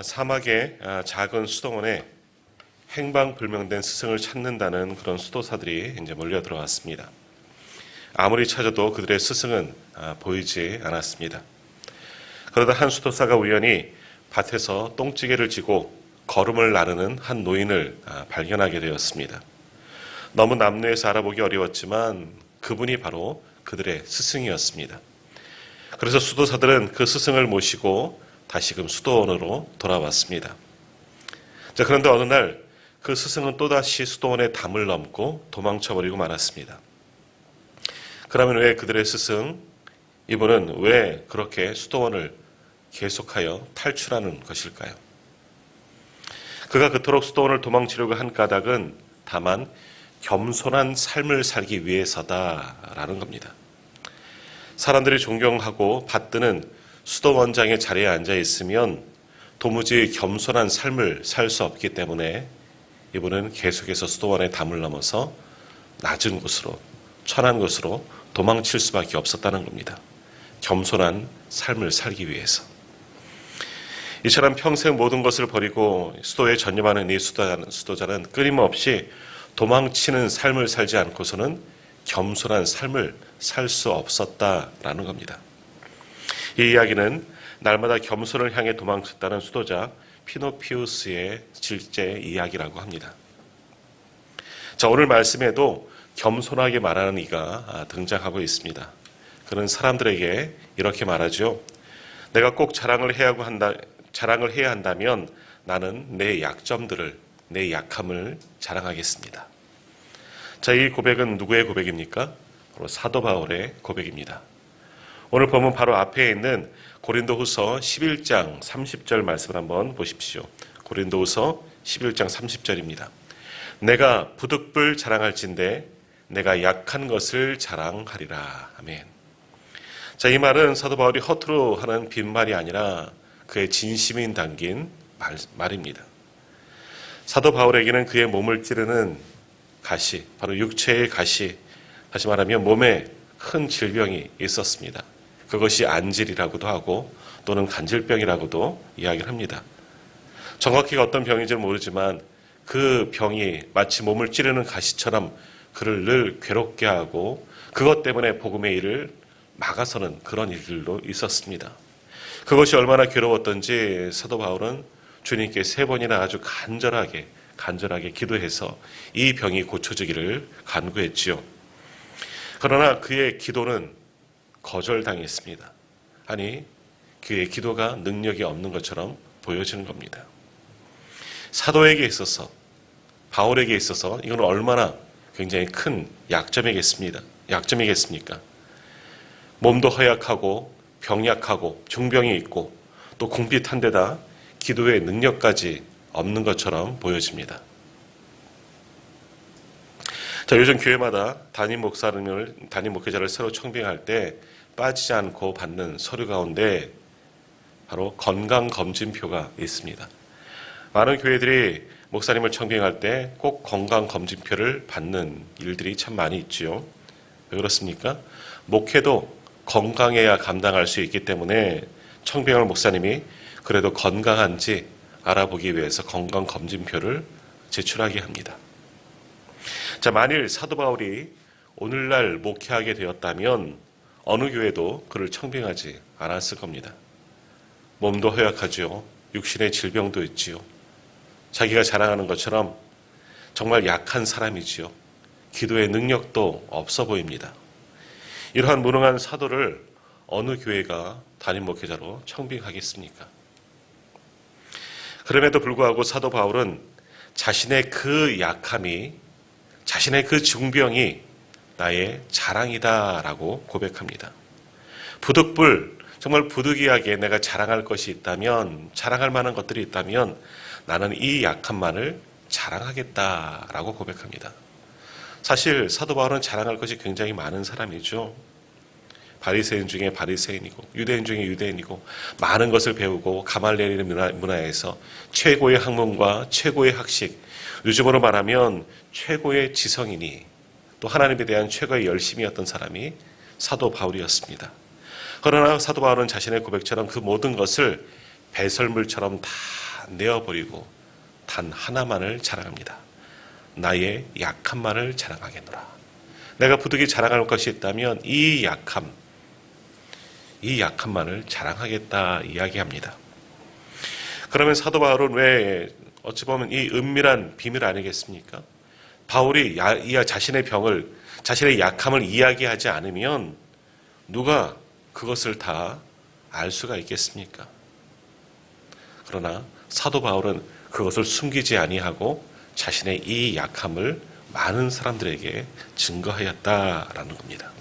사막의 작은 수도원에 행방불명된 스승을 찾는다는 그런 수도사들이 이제 몰려 들어왔습니다. 아무리 찾아도 그들의 스승은 보이지 않았습니다. 그러다 한 수도사가 우연히 밭에서 똥찌개를 지고 걸음을 나르는 한 노인을 발견하게 되었습니다. 너무 남루에서 알아보기 어려웠지만 그분이 바로 그들의 스승이었습니다. 그래서 수도사들은 그 스승을 모시고 다시금 수도원으로 돌아왔습니다. 그런데 어느 날 그 스승은 또다시 수도원의 담을 넘고 도망쳐버리고 말았습니다. 그러면 왜 그들의 스승, 이분은 왜 그렇게 수도원을 계속하여 탈출하는 것일까요? 그가 그토록 수도원을 도망치려고 한 까닭은 다만 겸손한 삶을 살기 위해서다라는 겁니다. 사람들이 존경하고 받드는 수도원장의 자리에 앉아 있으면 도무지 겸손한 삶을 살 수 없기 때문에 이분은 계속해서 수도원의 담을 넘어서 낮은 곳으로, 천한 곳으로 도망칠 수밖에 없었다는 겁니다. 겸손한 삶을 살기 위해서. 이처럼 평생 모든 것을 버리고 수도에 전념하는 이 수도자는 끊임없이 도망치는 삶을 살지 않고서는 겸손한 삶을 살 수 없었다라는 겁니다. 이 이야기는 날마다 겸손을 향해 도망쳤다는 수도자 피노피우스의 실제 이야기라고 합니다. 오늘 말씀에도 겸손하게 말하는 이가 등장하고 있습니다. 그는 사람들에게 이렇게 말하죠. 내가 꼭 자랑을 해야 한다면 나는 내 약점들을, 내 약함을 자랑하겠습니다. 이 고백은 누구의 고백입니까? 바로 사도 바울의 고백입니다. 오늘 보면 바로 앞에 있는 고린도후서 11장 30절 말씀을 한번 보십시오. 고린도후서 11장 30절입니다. 내가 부득불 자랑할진대 내가 약한 것을 자랑하리라. 아멘. 이 말은 사도 바울이 허투루 하는 빈말이 아니라 그의 진심이 담긴 말입니다. 사도 바울에게는 그의 몸을 찌르는 가시, 바로 육체의 가시, 다시 말하면 몸에 큰 질병이 있었습니다. 그것이 안질이라고도 하고 또는 간질병이라고도 이야기를 합니다. 정확히 어떤 병인지는 모르지만 그 병이 마치 몸을 찌르는 가시처럼 그를 늘 괴롭게 하고 그것 때문에 복음의 일을 막아서는 그런 일들도 있었습니다. 그것이 얼마나 괴로웠던지 사도 바울은 주님께 3번이나 아주 간절하게 기도해서 이 병이 고쳐지기를 간구했지요. 그러나 그의 기도는 거절당했습니다. 아니, 그의 기도가 능력이 없는 것처럼 보여지는 겁니다. 사도에게 있어서, 바울에게 있어서 이건 얼마나 굉장히 큰 약점이겠습니까? 몸도 허약하고 병약하고 중병이 있고 또 궁핍한 데다 기도의 능력까지 없는 것처럼 보여집니다. 요즘 교회마다 담임 목회자를 새로 청빙할 때 빠지지 않고 받는 서류 가운데 바로 건강검진표가 있습니다. 많은 교회들이 목사님을 청빙할 때 꼭 건강검진표를 받는 일들이 참 많이 있지요. 왜 그렇습니까? 목회도 건강해야 감당할 수 있기 때문에 청빙할 목사님이 그래도 건강한지 알아보기 위해서 건강검진표를 제출하게 합니다. 만일 사도 바울이 오늘날 목회하게 되었다면 어느 교회도 그를 청빙하지 않았을 겁니다. 몸도 허약하지요. 육신의 질병도 있지요. 자기가 자랑하는 것처럼 정말 약한 사람이지요. 기도의 능력도 없어 보입니다. 이러한 무능한 사도를 어느 교회가 담임 목회자로 청빙하겠습니까? 그럼에도 불구하고 사도 바울은 자신의 그 약함이, 자신의 그 중병이 나의 자랑이다라고 고백합니다. 부득불, 정말 부득이하게 내가 자랑할 것이 있다면, 자랑할 만한 것들이 있다면 나는 이 약함만을 자랑하겠다라고 고백합니다. 사실 사도 바울은 자랑할 것이 굉장히 많은 사람이죠. 바리새인 중에 바리새인이고 유대인 중에 유대인이고 많은 것을 배우고 가말리엘의 문화에서 최고의 학문과 최고의 학식, 요즘으로 말하면 최고의 지성인이 또 하나님에 대한 최고의 열심이었던 사람이 사도 바울이었습니다. 그러나 사도 바울은 자신의 고백처럼 그 모든 것을 배설물처럼 다 다 내어버리고 단 하나만을 자랑합니다. 나의 약함만을 자랑하겠노라. 내가 부득이 자랑할 것이 있다면 이 약함만을 자랑하겠다 이야기합니다. 그러면 사도 바울은 왜 어찌 보면 이 은밀한 비밀 아니겠습니까? 바울이 자신의 약함을 이야기하지 않으면 누가 그것을 다 알 수가 있겠습니까? 그러나 사도 바울은 그것을 숨기지 아니하고 자신의 이 약함을 많은 사람들에게 증거하였다라는 겁니다.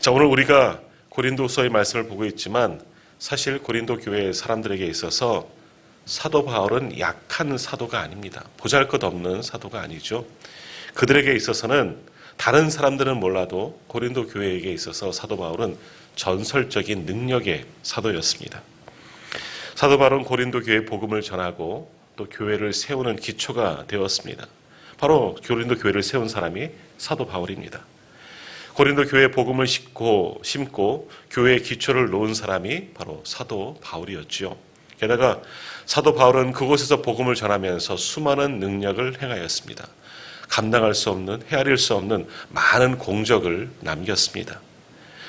자, 오늘 우리가 고린도서의 말씀을 보고 있지만 사실 고린도 교회 사람들에게 있어서 사도 바울은 약한 사도가 아닙니다. 보잘것없는 사도가 아니죠. 그들에게 있어서는 다른 사람들은 몰라도 고린도 교회에게 있어서 사도 바울은 전설적인 능력의 사도였습니다. 사도 바울은 고린도 교회에 복음을 전하고 또 교회를 세우는 기초가 되었습니다. 바로 고린도 교회를 세운 사람이 사도 바울입니다. 고린도 교회에 복음을 심고 교회의 기초를 놓은 사람이 바로 사도 바울이었죠. 게다가 사도 바울은 그곳에서 복음을 전하면서 수많은 능력을 행하였습니다. 감당할 수 없는, 헤아릴 수 없는 많은 공적을 남겼습니다.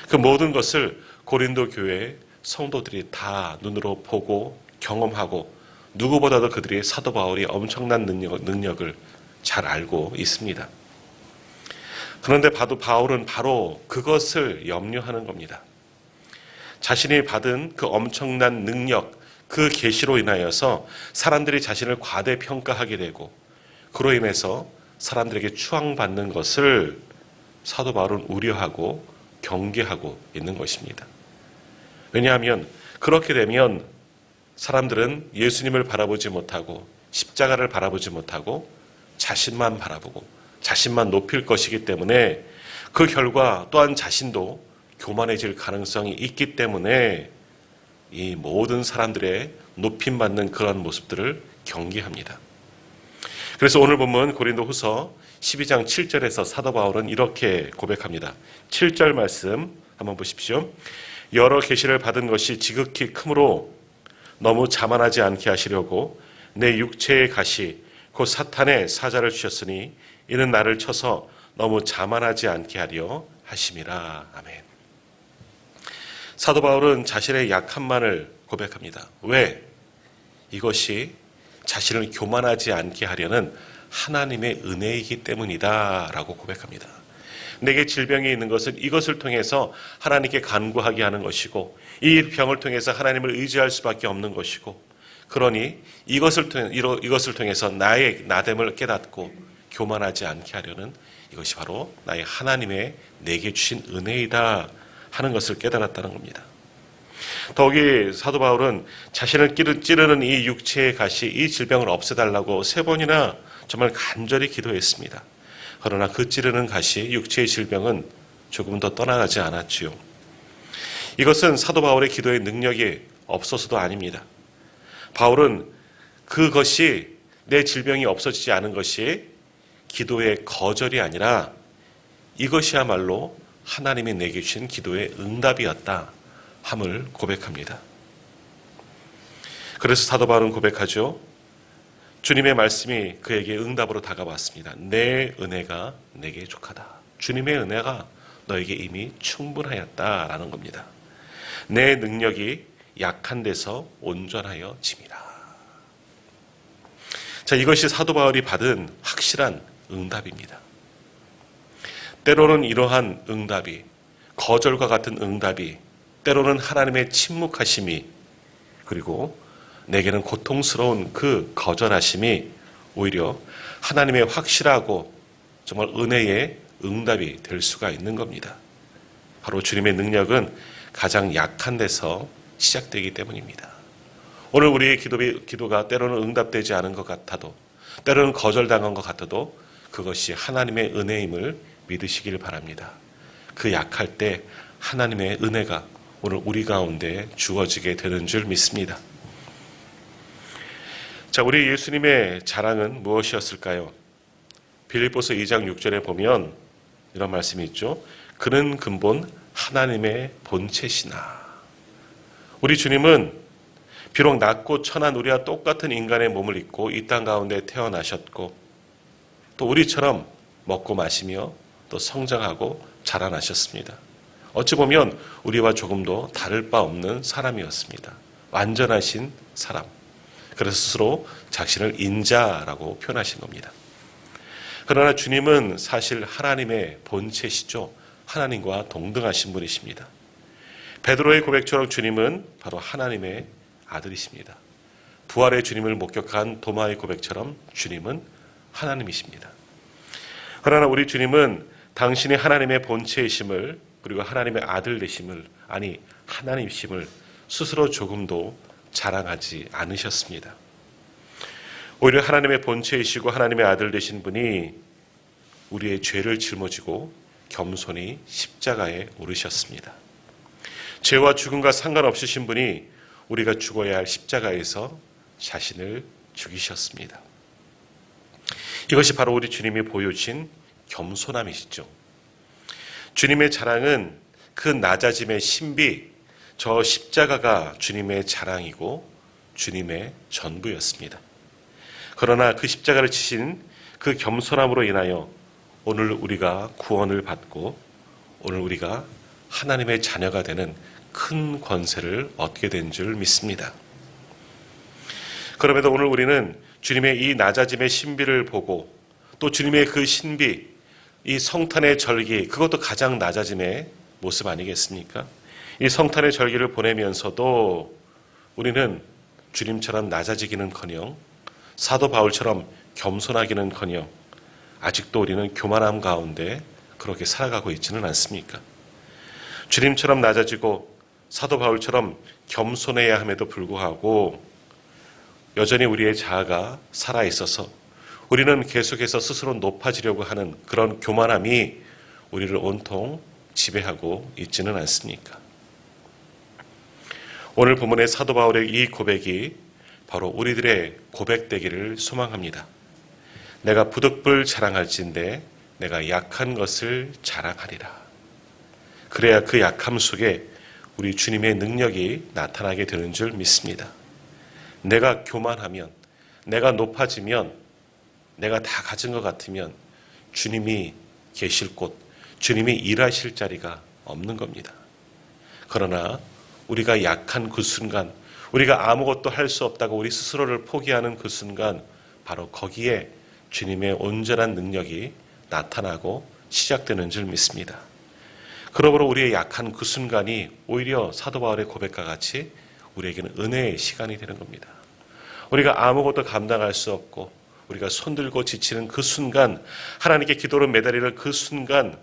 그 모든 것을 고린도 교회 성도들이 다 눈으로 보고 경험하고 누구보다도 그들이 사도 바울이 엄청난 능력을 잘 알고 있습니다. 그런데 바울은 바로 그것을 염려하는 겁니다. 자신이 받은 그 엄청난 능력, 그 계시로 인하여서 사람들이 자신을 과대평가하게 되고 그로 인해서 사람들에게 추앙받는 것을 사도 바울은 우려하고 경계하고 있는 것입니다. 왜냐하면 그렇게 되면 사람들은 예수님을 바라보지 못하고 십자가를 바라보지 못하고 자신만 바라보고 자신만 높일 것이기 때문에 그 결과 또한 자신도 교만해질 가능성이 있기 때문에 이 모든 사람들의 높임받는 그런 모습들을 경계합니다. 그래서 오늘 본문 고린도후서 12장 7절에서 사도 바울은 이렇게 고백합니다. 7절 말씀 한번 보십시오. 여러 계시를 받은 것이 지극히 크므로 너무 자만하지 않게 하시려고 내 육체의 가시 곧 사탄의 사자를 주셨으니 이는 나를 쳐서 너무 자만하지 않게 하려 하심이라. 아멘. 사도 바울은 자신의 약함만을 고백합니다. 왜? 이것이 자신을 교만하지 않게 하려는 하나님의 은혜이기 때문이다 라고 고백합니다. 내게 질병이 있는 것은 이것을 통해서 하나님께 간구하게 하는 것이고 이 병을 통해서 하나님을 의지할 수밖에 없는 것이고 그러니 이것을 통해서 나의 나됨을 깨닫고 교만하지 않게 하려는 이것이 바로 나의 하나님의 내게 주신 은혜이다 하는 것을 깨달았다는 겁니다. 더욱이 사도 바울은 자신을 찌르는 이 육체의 가시, 이 질병을 없애달라고 3번이나 정말 간절히 기도했습니다. 그러나 그 찌르는 가시, 육체의 질병은 조금 더 떠나가지 않았지요. 이것은 사도 바울의 기도의 능력이 없어서도 아닙니다. 바울은 그것이 내 질병이 없어지지 않은 것이 기도의 거절이 아니라 이것이야말로 하나님이 내게 주신 기도의 응답이었다 함을 고백합니다. 그래서 사도 바울은 고백하죠. 주님의 말씀이 그에게 응답으로 다가왔습니다. 내 은혜가 내게 족하다. 주님의 은혜가 너에게 이미 충분하였다라는 겁니다. 내 능력이 약한 데서 온전하여 짐이라. 자, 이것이 사도 바울이 받은 확실한 응답입니다. 때로는 이러한 응답이, 거절과 같은 응답이, 때로는 하나님의 침묵하심이, 그리고 내게는 고통스러운 그 거절하심이 오히려 하나님의 확실하고 정말 은혜의 응답이 될 수가 있는 겁니다. 바로 주님의 능력은 가장 약한 데서 시작되기 때문입니다. 오늘 우리의 기도가 때로는 응답되지 않은 것 같아도, 때로는 거절당한 것 같아도 그것이 하나님의 은혜임을 믿으시길 바랍니다. 그 약할 때 하나님의 은혜가 오늘 우리 가운데 주어지게 되는 줄 믿습니다. 자, 우리 예수님의 자랑은 무엇이었을까요? 빌립보서 2장 6절에 보면 이런 말씀이 있죠. 그는 근본 하나님의 본체시나. 우리 주님은 비록 낮고 천한 우리와 똑같은 인간의 몸을 입고 이 땅 가운데 태어나셨고 또 우리처럼 먹고 마시며 또 성장하고 자라나셨습니다. 어찌 보면 우리와 조금도 다를 바 없는 사람이었습니다. 완전하신 사람. 그래서 스스로 자신을 인자라고 표현하신 겁니다. 그러나 주님은 사실 하나님의 본체시죠. 하나님과 동등하신 분이십니다. 베드로의 고백처럼 주님은 바로 하나님의 아들이십니다. 부활의 주님을 목격한 도마의 고백처럼 주님은 하나님이십니다. 그러나 우리 주님은 당신이 하나님의 본체이심을 그리고 하나님의 아들 되심을 아니 하나님이심을 스스로 조금도 자랑하지 않으셨습니다. 오히려 하나님의 본체이시고 하나님의 아들 되신 분이 우리의 죄를 짊어지고 겸손히 십자가에 오르셨습니다. 죄와 죽음과 상관없으신 분이 우리가 죽어야 할 십자가에서 자신을 죽이셨습니다. 이것이 바로 우리 주님이 보여주신 겸손함이시죠. 주님의 자랑은 그 낮아짐의 신비, 저 십자가가 주님의 자랑이고 주님의 전부였습니다. 그러나 그 십자가를 지신 그 겸손함으로 인하여 오늘 우리가 구원을 받고 오늘 우리가 하나님의 자녀가 되는 큰 권세를 얻게 된 줄 믿습니다. 그럼에도 오늘 우리는 주님의 이 낮아짐의 신비를 보고 또 주님의 그 신비, 이 성탄의 절기, 그것도 가장 낮아짐의 모습 아니겠습니까? 이 성탄의 절기를 보내면서도 우리는 주님처럼 낮아지기는커녕 사도 바울처럼 겸손하기는커녕 아직도 우리는 교만함 가운데 그렇게 살아가고 있지는 않습니까? 주님처럼 낮아지고 사도 바울처럼 겸손해야 함에도 불구하고 여전히 우리의 자아가 살아있어서 우리는 계속해서 스스로 높아지려고 하는 그런 교만함이 우리를 온통 지배하고 있지는 않습니까? 오늘 본문의 사도 바울의 이 고백이 바로 우리들의 고백되기를 소망합니다. 내가 부득불 자랑할진대 내가 약한 것을 자랑하리라. 그래야 그 약함 속에 우리 주님의 능력이 나타나게 되는 줄 믿습니다. 내가 교만하면, 내가 높아지면, 내가 다 가진 것 같으면 주님이 계실 곳, 주님이 일하실 자리가 없는 겁니다. 그러나 우리가 약한 그 순간, 우리가 아무것도 할 수 없다고 우리 스스로를 포기하는 그 순간 바로 거기에 주님의 온전한 능력이 나타나고 시작되는 줄 믿습니다. 그러므로 우리의 약한 그 순간이 오히려 사도 바울의 고백과 같이 우리에게는 은혜의 시간이 되는 겁니다. 우리가 아무것도 감당할 수 없고 우리가 손들고 지치는 그 순간, 하나님께 기도로 매달리는 그 순간,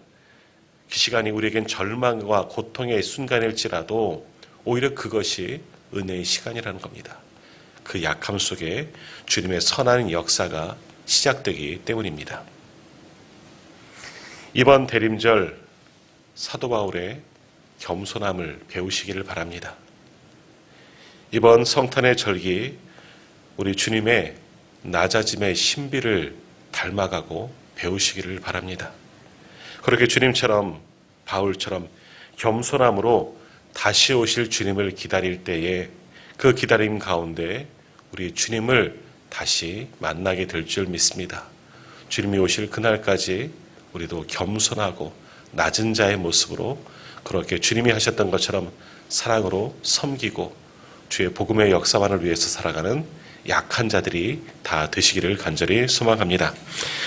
그 시간이 우리에겐 절망과 고통의 순간일지라도 오히려 그것이 은혜의 시간이라는 겁니다. 그 약함 속에 주님의 선한 역사가 시작되기 때문입니다. 이번 대림절 사도 바울의 겸손함을 배우시기를 바랍니다. 이번 성탄의 절기 우리 주님의 낮아짐의 신비를 닮아가고 배우시기를 바랍니다. 그렇게 주님처럼 바울처럼 겸손함으로 다시 오실 주님을 기다릴 때에 그 기다림 가운데 우리 주님을 다시 만나게 될 줄 믿습니다. 주님이 오실 그날까지 우리도 겸손하고 낮은 자의 모습으로 그렇게 주님이 하셨던 것처럼 사랑으로 섬기고 주의 복음의 역사만을 위해서 살아가는 약한 자들이 다 되시기를 간절히 소망합니다.